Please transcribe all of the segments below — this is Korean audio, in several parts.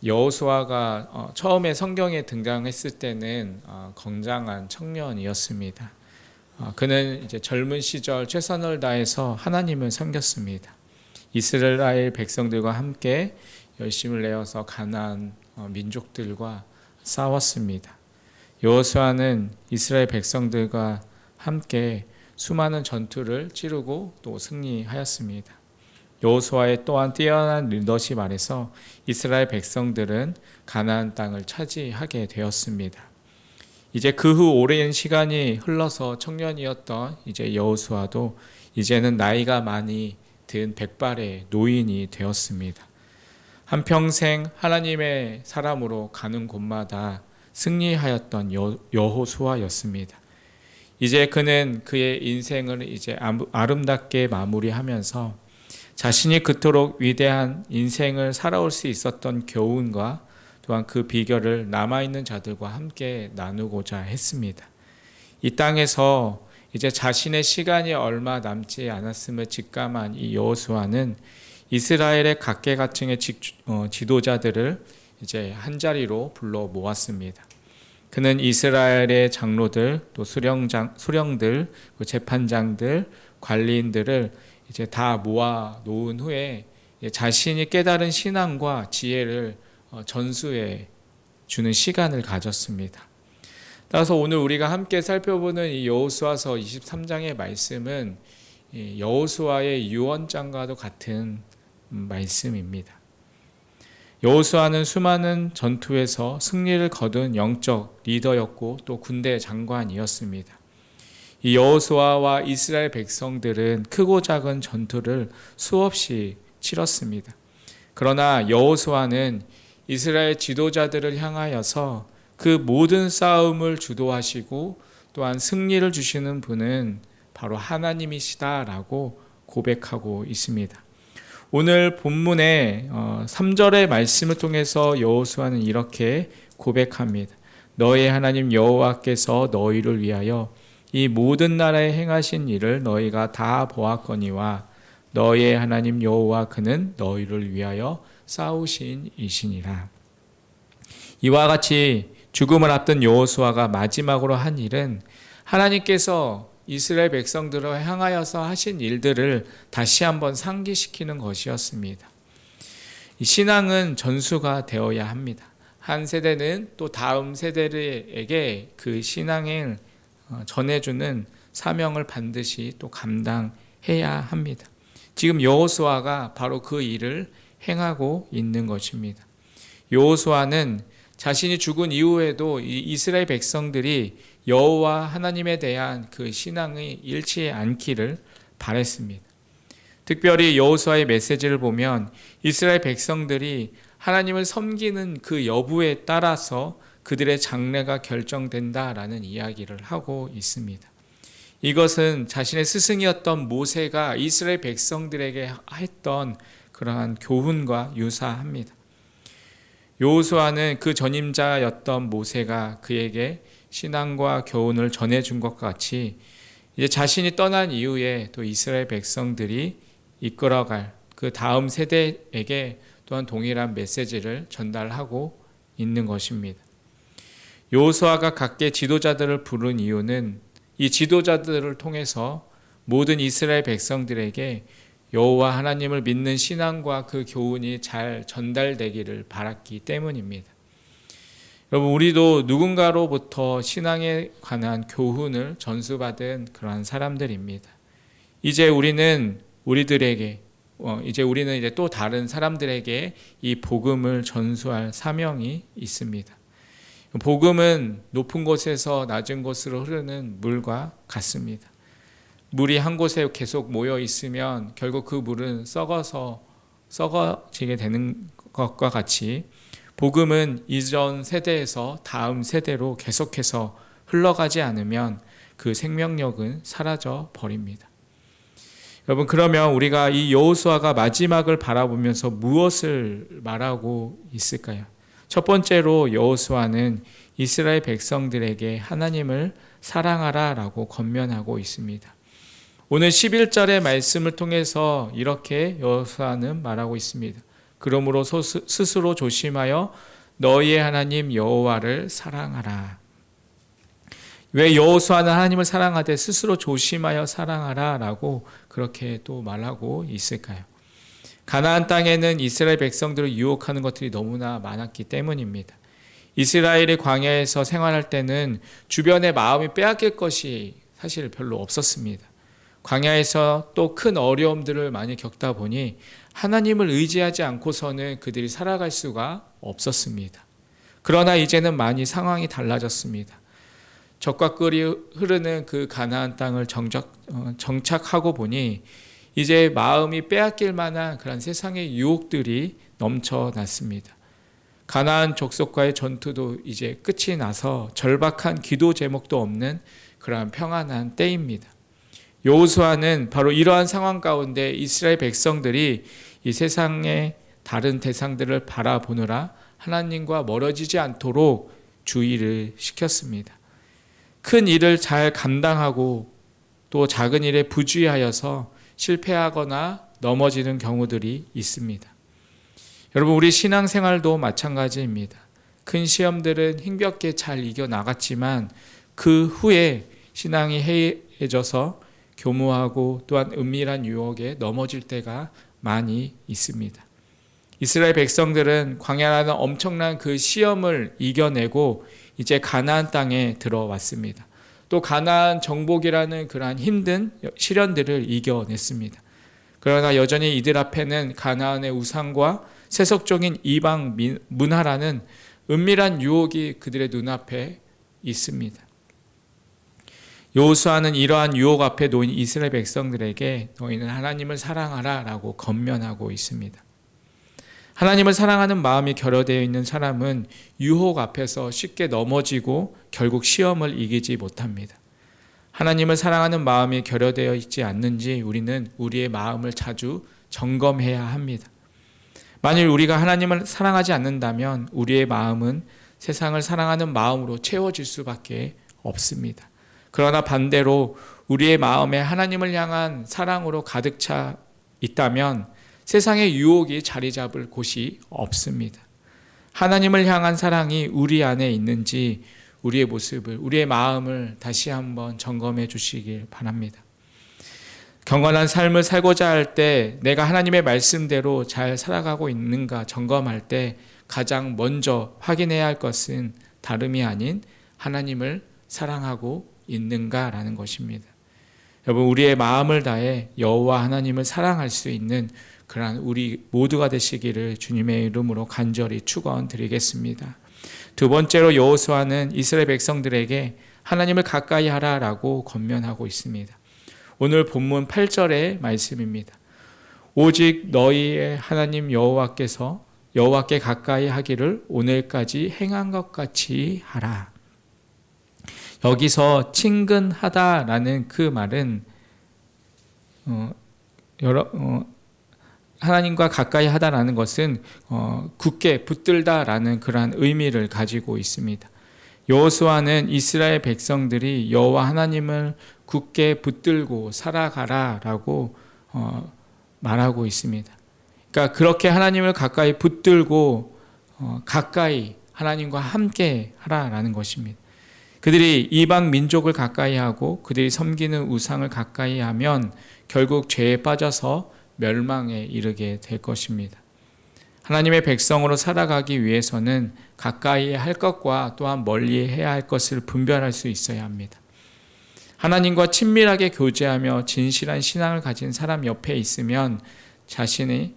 여호수아가 처음에 성경에 등장했을 때는 건장한 청년이었습니다. 그는 이제 젊은 시절 최선을 다해서 하나님을 섬겼습니다. 이스라엘 백성들과 함께 열심을 내어서 가나안 민족들과 싸웠습니다. 여호수아는 이스라엘 백성들과 함께 수많은 전투를 치르고 또 승리하였습니다. 여호수아의 또한 뛰어난 리더십 아래서 이스라엘 백성들은 가나안 땅을 차지하게 되었습니다. 이제 그 후 오랜 시간이 흘러서 청년이었던 이제 여호수아도 이제는 나이가 많이 든 백발의 노인이 되었습니다. 한평생 하나님의 사람으로 가는 곳마다 승리하였던 여호수아였습니다. 이제 그는 그의 인생을 이제 아름답게 마무리하면서 자신이 그토록 위대한 인생을 살아올 수 있었던 교훈과 또한 그 비결을 남아있는 자들과 함께 나누고자 했습니다. 이 땅에서 이제 자신의 시간이 얼마 남지 않았음을 직감한 이 여호수아는 이스라엘의 각계각층의 지도자들을 이제 한자리로 불러 모았습니다. 그는 이스라엘의 장로들, 또 수령들, 재판장들, 관리인들을 이제 다 모아 놓은 후에 자신이 깨달은 신앙과 지혜를 전수해 주는 시간을 가졌습니다. 따라서 오늘 우리가 함께 살펴보는 이 여호수아서 23장의 말씀은 여호수아의 유언장과도 같은 말씀입니다. 여호수아는 수많은 전투에서 승리를 거둔 영적 리더였고 또 군대 장관이었습니다. 이 여호수아와 이스라엘 백성들은 크고 작은 전투를 수없이 치렀습니다. 그러나 여호수아는 이스라엘 지도자들을 향하여서 그 모든 싸움을 주도하시고 또한 승리를 주시는 분은 바로 하나님이시다라고 고백하고 있습니다. 오늘 본문의 3절의 말씀을 통해서 여호수아는 이렇게 고백합니다. 너의 하나님 여호와께서 너희를 위하여 이 모든 나라에 행하신 일을 너희가 다 보았거니와 너의 하나님 여호와 그는 너희를 위하여 싸우신 이시니라. 이와 같이 죽음을 앞둔 여호수아가 마지막으로 한 일은 하나님께서 이스라엘 백성들을 향하여서 하신 일들을 다시 한번 상기시키는 것이었습니다. 이 신앙은 전수가 되어야 합니다. 한 세대는 또 다음 세대에게 그 신앙을 전해주는 사명을 반드시 또 감당해야 합니다. 지금 여호수아가 바로 그 일을 행하고 있는 것입니다. 여호수아는 자신이 죽은 이후에도 이 이스라엘 백성들이 여호와 하나님에 대한 그 신앙이 잃지 않기를 바랬습니다. 특별히 여호수아의 메시지를 보면 이스라엘 백성들이 하나님을 섬기는 그 여부에 따라서 그들의 장래가 결정된다라는 이야기를 하고 있습니다. 이것은 자신의 스승이었던 모세가 이스라엘 백성들에게 했던 그러한 교훈과 유사합니다. 여호수아는 그 전임자였던 모세가 그에게 신앙과 교훈을 전해준 것과 같이 이제 자신이 떠난 이후에 또 이스라엘 백성들이 이끌어갈 그 다음 세대에게 또한 동일한 메시지를 전달하고 있는 것입니다. 여호수아가 각계 지도자들을 부른 이유는 이 지도자들을 통해서 모든 이스라엘 백성들에게 여호와 하나님을 믿는 신앙과 그 교훈이 잘 전달되기를 바랐기 때문입니다. 여러분, 우리도 누군가로부터 신앙에 관한 교훈을 전수받은 그러한 사람들입니다. 이제 우리는 이제 또 다른 사람들에게 이 복음을 전수할 사명이 있습니다. 복음은 높은 곳에서 낮은 곳으로 흐르는 물과 같습니다. 물이 한 곳에 계속 모여 있으면 결국 그 물은 썩어지게 되는 것과 같이 복음은 이전 세대에서 다음 세대로 계속해서 흘러가지 않으면 그 생명력은 사라져 버립니다. 여러분, 그러면 우리가 이 여호수아가 마지막을 바라보면서 무엇을 말하고 있을까요? 첫 번째로 여호수아는 이스라엘 백성들에게 하나님을 사랑하라라고 권면하고 있습니다. 오늘 11절의 말씀을 통해서 이렇게 여호수아는 말하고 있습니다. 그러므로 스스로 조심하여 너희의 하나님 여호와를 사랑하라. 왜 여호수아는 하나님을 사랑하되 스스로 조심하여 사랑하라 라고 그렇게 또 말하고 있을까요? 가나안 땅에는 이스라엘 백성들을 유혹하는 것들이 너무나 많았기 때문입니다. 이스라엘이 광야에서 생활할 때는 주변의 마음이 빼앗길 것이 사실 별로 없었습니다. 광야에서 또 큰 어려움들을 많이 겪다 보니 하나님을 의지하지 않고서는 그들이 살아갈 수가 없었습니다. 그러나 이제는 많이 상황이 달라졌습니다. 적과 꿀이 흐르는 그 가나안 땅을 정착하고 보니 이제 마음이 빼앗길 만한 그런 세상의 유혹들이 넘쳐났습니다. 가나안 족속과의 전투도 이제 끝이 나서 절박한 기도 제목도 없는 그러한 평안한 때입니다. 여호수아는 바로 이러한 상황 가운데 이스라엘 백성들이 이 세상의 다른 대상들을 바라보느라 하나님과 멀어지지 않도록 주의를 시켰습니다. 큰 일을 잘 감당하고 또 작은 일에 부주의하여서 실패하거나 넘어지는 경우들이 있습니다. 여러분, 우리 신앙생활도 마찬가지입니다. 큰 시험들은 힘겹게 잘 이겨나갔지만 그 후에 신앙이 해이해져서 교묘하고 또한 은밀한 유혹에 넘어질 때가 많이 있습니다. 이스라엘 백성들은 광야라는 엄청난 그 시험을 이겨내고 이제 가나안 땅에 들어왔습니다. 또 가나안 정복이라는 그러한 힘든 시련들을 이겨냈습니다. 그러나 여전히 이들 앞에는 가나안의 우상과 세속적인 이방 문화라는 은밀한 유혹이 그들의 눈앞에 있습니다. 여호수아는 이러한 유혹 앞에 놓인 이스라엘 백성들에게 너희는 하나님을 사랑하라 라고 권면하고 있습니다. 하나님을 사랑하는 마음이 결여되어 있는 사람은 유혹 앞에서 쉽게 넘어지고 결국 시험을 이기지 못합니다. 하나님을 사랑하는 마음이 결여되어 있지 않는지 우리는 우리의 마음을 자주 점검해야 합니다. 만일 우리가 하나님을 사랑하지 않는다면 우리의 마음은 세상을 사랑하는 마음으로 채워질 수밖에 없습니다. 그러나 반대로 우리의 마음에 하나님을 향한 사랑으로 가득 차 있다면 세상의 유혹이 자리 잡을 곳이 없습니다. 하나님을 향한 사랑이 우리 안에 있는지 우리의 모습을, 우리의 마음을 다시 한번 점검해 주시길 바랍니다. 경건한 삶을 살고자 할 때 내가 하나님의 말씀대로 잘 살아가고 있는가 점검할 때 가장 먼저 확인해야 할 것은 다름이 아닌 하나님을 사랑하고 있는가라는 것입니다. 여러분, 우리의 마음을 다해 여호와 하나님을 사랑할 수 있는 그러한 우리 모두가 되시기를 주님의 이름으로 간절히 축원드리겠습니다. 두 번째로 여호수아는 이스라엘 백성들에게 하나님을 가까이 하라라고 권면하고 있습니다. 오늘 본문 8절의 말씀입니다. 오직 너희의 하나님 여호와께 가까이 하기를 오늘까지 행한 것 같이 하라. 여기서 친근하다라는 그 말은 하나님과 가까이 하다라는 것은 굳게 붙들다라는 그러한 의미를 가지고 있습니다. 여호수아는 이스라엘 백성들이 여호와 하나님을 굳게 붙들고 살아가라라고 말하고 있습니다. 그러니까 그렇게 하나님을 가까이 붙들고 가까이 하나님과 함께 하라라는 것입니다. 그들이 이방 민족을 가까이 하고 그들이 섬기는 우상을 가까이 하면 결국 죄에 빠져서 멸망에 이르게 될 것입니다. 하나님의 백성으로 살아가기 위해서는 가까이 할 것과 또한 멀리 해야 할 것을 분별할 수 있어야 합니다. 하나님과 친밀하게 교제하며 진실한 신앙을 가진 사람 옆에 있으면 자신이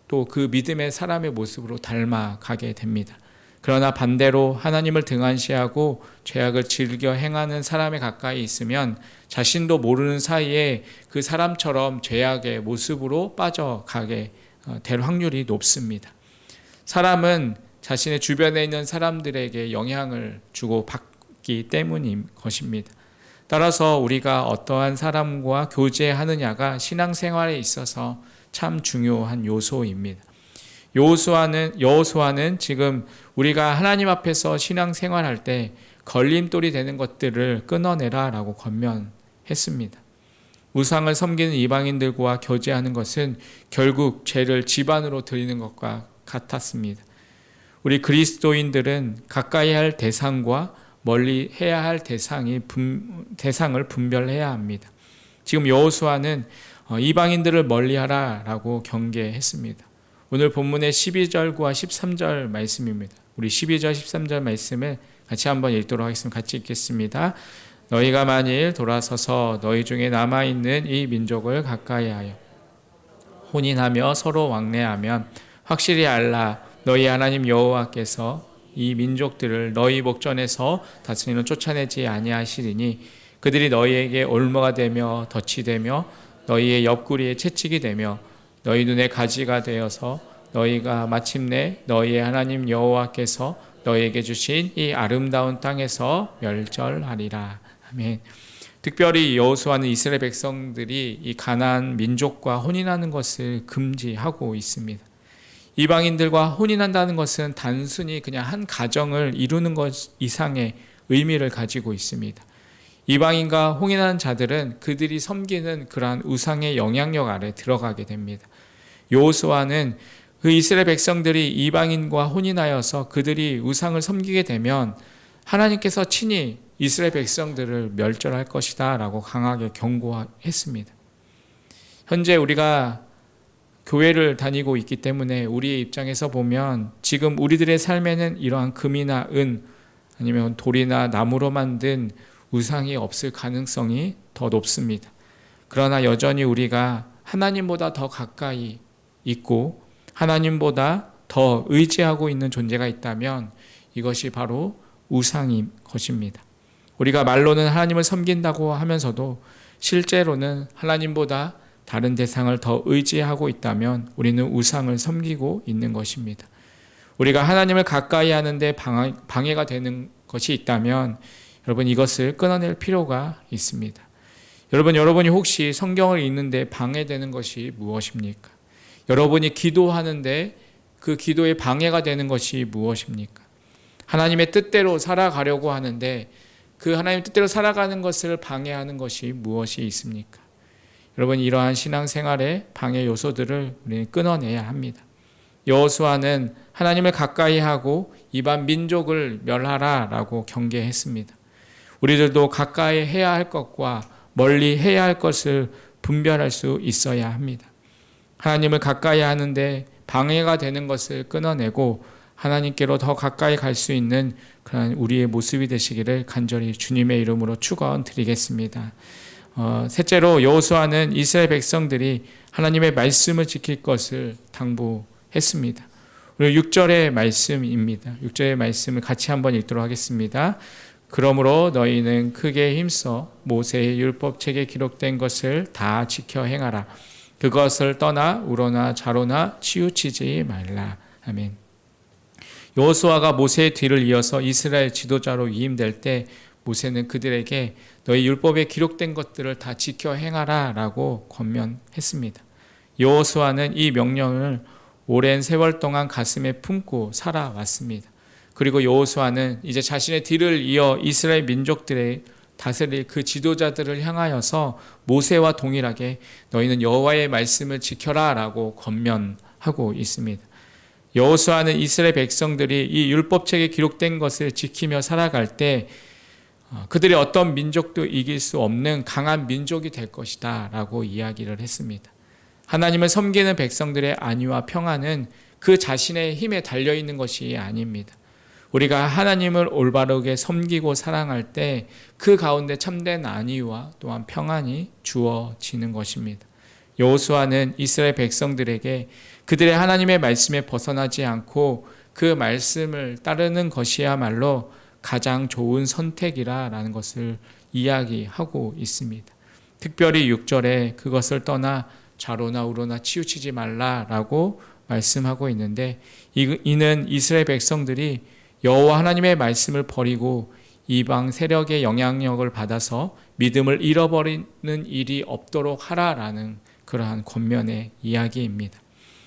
또 그 믿음의 사람의 모습으로 닮아가게 됩니다. 그러나 반대로 하나님을 등한시하고 죄악을 즐겨 행하는 사람에 가까이 있으면 자신도 모르는 사이에 그 사람처럼 죄악의 모습으로 빠져가게 될 확률이 높습니다. 사람은 자신의 주변에 있는 사람들에게 영향을 주고 받기 때문인 것입니다. 따라서 우리가 어떠한 사람과 교제하느냐가 신앙생활에 있어서 참 중요한 요소입니다. 여호수아는 지금 우리가 하나님 앞에서 신앙생활할 때 걸림돌이 되는 것들을 끊어내라라고 권면했습니다. 우상을 섬기는 이방인들과 교제하는 것은 결국 죄를 집안으로 드리는 것과 같았습니다. 우리 그리스도인들은 가까이 할 대상과 멀리 해야 할 대상을 분별해야 합니다. 지금 여호수아는 이방인들을 멀리하라라고 경계했습니다. 오늘 본문의 12절과 13절 말씀입니다. 우리 12절 13절 말씀을 같이 한번 읽도록 하겠습니다. 같이 읽겠습니다. 너희가 만일 돌아서서 너희 중에 남아있는 이 민족을 가까이하여 혼인하며 서로 왕래하면 확실히 알라. 너희 하나님 여호와께서 이 민족들을 너희 목전에서 다스리는 쫓아내지 아니하시리니 그들이 너희에게 올무가 되며 덫이 되며 너희의 옆구리에 채찍이 되며 너희 눈에 가지가 되어서 너희가 마침내 너희의 하나님 여호와께서 너희에게 주신 이 아름다운 땅에서 멸절하리라. 아멘. 특별히 여호수아는 이스라엘 백성들이 이 가나안 민족과 혼인하는 것을 금지하고 있습니다. 이방인들과 혼인한다는 것은 단순히 그냥 한 가정을 이루는 것 이상의 의미를 가지고 있습니다. 이방인과 혼인한 자들은 그들이 섬기는 그러한 우상의 영향력 아래 들어가게 됩니다. 여호수아는 그 이스라엘 백성들이 이방인과 혼인하여서 그들이 우상을 섬기게 되면 하나님께서 친히 이스라엘 백성들을 멸절할 것이다 라고 강하게 경고했습니다. 현재 우리가 교회를 다니고 있기 때문에 우리의 입장에서 보면 지금 우리들의 삶에는 이러한 금이나 은 아니면 돌이나 나무로 만든 우상이 없을 가능성이 더 높습니다. 그러나 여전히 우리가 하나님보다 더 가까이 있고 하나님보다 더 의지하고 있는 존재가 있다면 이것이 바로 우상인 것입니다. 우리가 말로는 하나님을 섬긴다고 하면서도 실제로는 하나님보다 다른 대상을 더 의지하고 있다면 우리는 우상을 섬기고 있는 것입니다. 우리가 하나님을 가까이 하는데 방해가 되는 것이 있다면 여러분 이것을 끊어낼 필요가 있습니다. 여러분이 혹시 성경을 읽는데 방해되는 것이 무엇입니까? 여러분이 기도하는데 그 기도에 방해가 되는 것이 무엇입니까? 하나님의 뜻대로 살아가려고 하는데 그 하나님 뜻대로 살아가는 것을 방해하는 것이 무엇이 있습니까? 여러분 이러한 신앙생활의 방해 요소들을 우리는 끊어내야 합니다. 여호수아는 하나님을 가까이 하고 이방 민족을 멸하라라고 경계했습니다. 우리들도 가까이 해야 할 것과 멀리 해야 할 것을 분별할 수 있어야 합니다. 하나님을 가까이 하는데 방해가 되는 것을 끊어내고 하나님께로 더 가까이 갈 수 있는 그런 우리의 모습이 되시기를 간절히 주님의 이름으로 축원드리겠습니다. 셋째로 여호수아는 이스라엘 백성들이 하나님의 말씀을 지킬 것을 당부했습니다. 우리 6절의 말씀입니다. 6절의 말씀을 같이 한번 읽도록 하겠습니다. 그러므로 너희는 크게 힘써 모세의 율법책에 기록된 것을 다 지켜 행하라. 그것을 떠나 우로나 좌로나 치우치지 말라. 아멘. 여호수아가 모세의 뒤를 이어서 이스라엘 지도자로 위임될 때 모세는 그들에게 너희 율법에 기록된 것들을 다 지켜 행하라 라고 권면했습니다. 여호수아는 이 명령을 오랜 세월 동안 가슴에 품고 살아왔습니다. 그리고 여호수아는 이제 자신의 뒤를 이어 이스라엘 민족들의 다스릴 그 지도자들을 향하여서 모세와 동일하게 너희는 여호와의 말씀을 지켜라 라고 권면하고 있습니다. 여호수아는 이스라엘 백성들이 이 율법책에 기록된 것을 지키며 살아갈 때 그들이 어떤 민족도 이길 수 없는 강한 민족이 될 것이다 라고 이야기를 했습니다. 하나님을 섬기는 백성들의 안위와 평안은 그 자신의 힘에 달려있는 것이 아닙니다. 우리가 하나님을 올바르게 섬기고 사랑할 때 그 가운데 참된 안위와 또한 평안이 주어지는 것입니다. 여호수아는 이스라엘 백성들에게 그들의 하나님의 말씀에 벗어나지 않고 그 말씀을 따르는 것이야말로 가장 좋은 선택이라는 것을 이야기하고 있습니다. 특별히 6절에 그것을 떠나 좌로나 우로나 치우치지 말라라고 말씀하고 있는데 이는 이스라엘 백성들이 여호와 하나님의 말씀을 버리고 이방 세력의 영향력을 받아서 믿음을 잃어버리는 일이 없도록 하라라는 그러한 권면의 이야기입니다.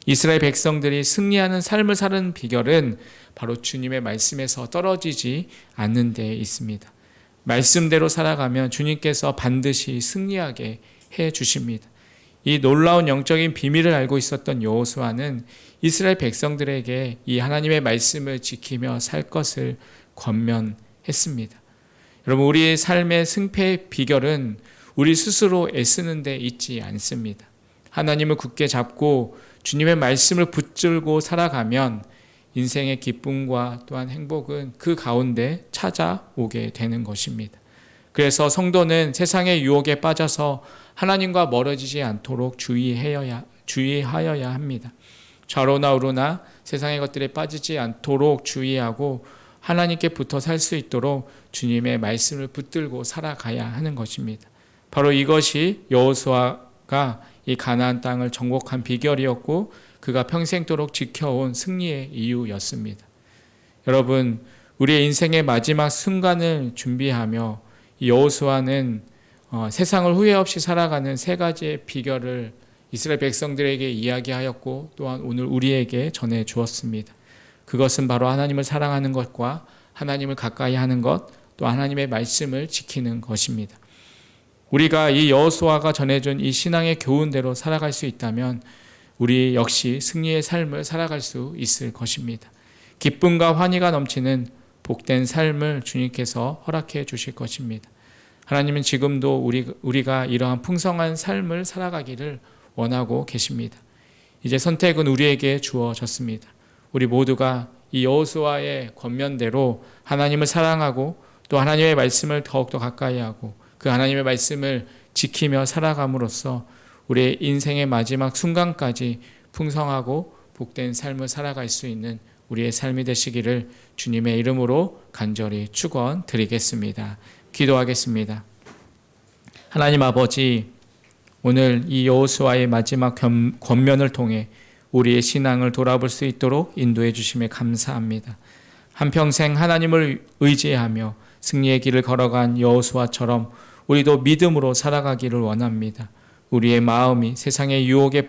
이스라엘 백성들이 승리하는 삶을 사는 비결은 바로 주님의 말씀에서 떨어지지 않는 데 있습니다. 말씀대로 살아가면 주님께서 반드시 승리하게 해 주십니다. 이 놀라운 영적인 비밀을 알고 있었던 여호수아는 이스라엘 백성들에게 이 하나님의 말씀을 지키며 살 것을 권면했습니다. 여러분, 우리의 삶의 승패의 비결은 우리 스스로 애쓰는 데 있지 않습니다. 하나님을 굳게 잡고 주님의 말씀을 붙들고 살아가면 인생의 기쁨과 또한 행복은 그 가운데 찾아오게 되는 것입니다. 그래서 성도는 세상의 유혹에 빠져서 하나님과 멀어지지 않도록 주의하여야 합니다. 좌로나 우로나 세상의 것들에 빠지지 않도록 주의하고 하나님께 붙어 살 수 있도록 주님의 말씀을 붙들고 살아가야 하는 것입니다. 바로 이것이 여호수아가 이 가나안 땅을 정복한 비결이었고 그가 평생도록 지켜온 승리의 이유였습니다. 여러분, 우리의 인생의 마지막 순간을 준비하며 여호수아는 세상을 후회 없이 살아가는 세 가지의 비결을 이스라엘 백성들에게 이야기하였고 또한 오늘 우리에게 전해 주었습니다. 그것은 바로 하나님을 사랑하는 것과 하나님을 가까이 하는 것, 또 하나님의 말씀을 지키는 것입니다. 우리가 이 여호수아가 전해준 이 신앙의 교훈대로 살아갈 수 있다면 우리 역시 승리의 삶을 살아갈 수 있을 것입니다. 기쁨과 환희가 넘치는 복된 삶을 주님께서 허락해 주실 것입니다. 하나님은 지금도 우리가 이러한 풍성한 삶을 살아가기를 원하고 계십니다. 이제 선택은 우리에게 주어졌습니다. 우리 모두가 이 여호수아의 권면대로 하나님을 사랑하고 또 하나님의 말씀을 더욱더 가까이 하고 그 하나님의 말씀을 지키며 살아감으로써 우리의 인생의 마지막 순간까지 풍성하고 복된 삶을 살아갈 수 있는 우리의 삶이 되시기를 주님의 이름으로 간절히 축원드리겠습니다. 기도하겠습니다. 하나님 아버지, 오늘 이 여호수아의 마지막 권면을 통해 우리의 신앙을 돌아볼 수 있도록 인도해 주심에 감사합니다. 한평생 하나님을 의지하며 승리의 길을 걸어간 여호수아처럼 우리도 믿음으로 살아가기를 원합니다. 우리의 마음이 세상의 유혹에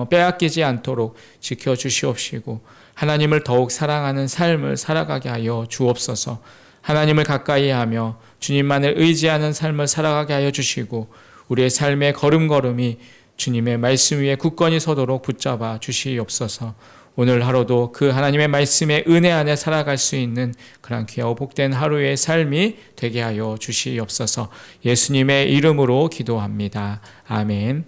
빼앗기지 않도록 지켜주시옵시고 하나님을 더욱 사랑하는 삶을 살아가게 하여 주옵소서. 하나님을 가까이 하며 주님만을 의지하는 삶을 살아가게 하여 주시고 우리의 삶의 걸음걸음이 주님의 말씀 위에 굳건히 서도록 붙잡아 주시옵소서. 오늘 하루도 그 하나님의 말씀의 은혜 안에 살아갈 수 있는 그런 귀하고 복된 하루의 삶이 되게 하여 주시옵소서. 예수님의 이름으로 기도합니다. 아멘.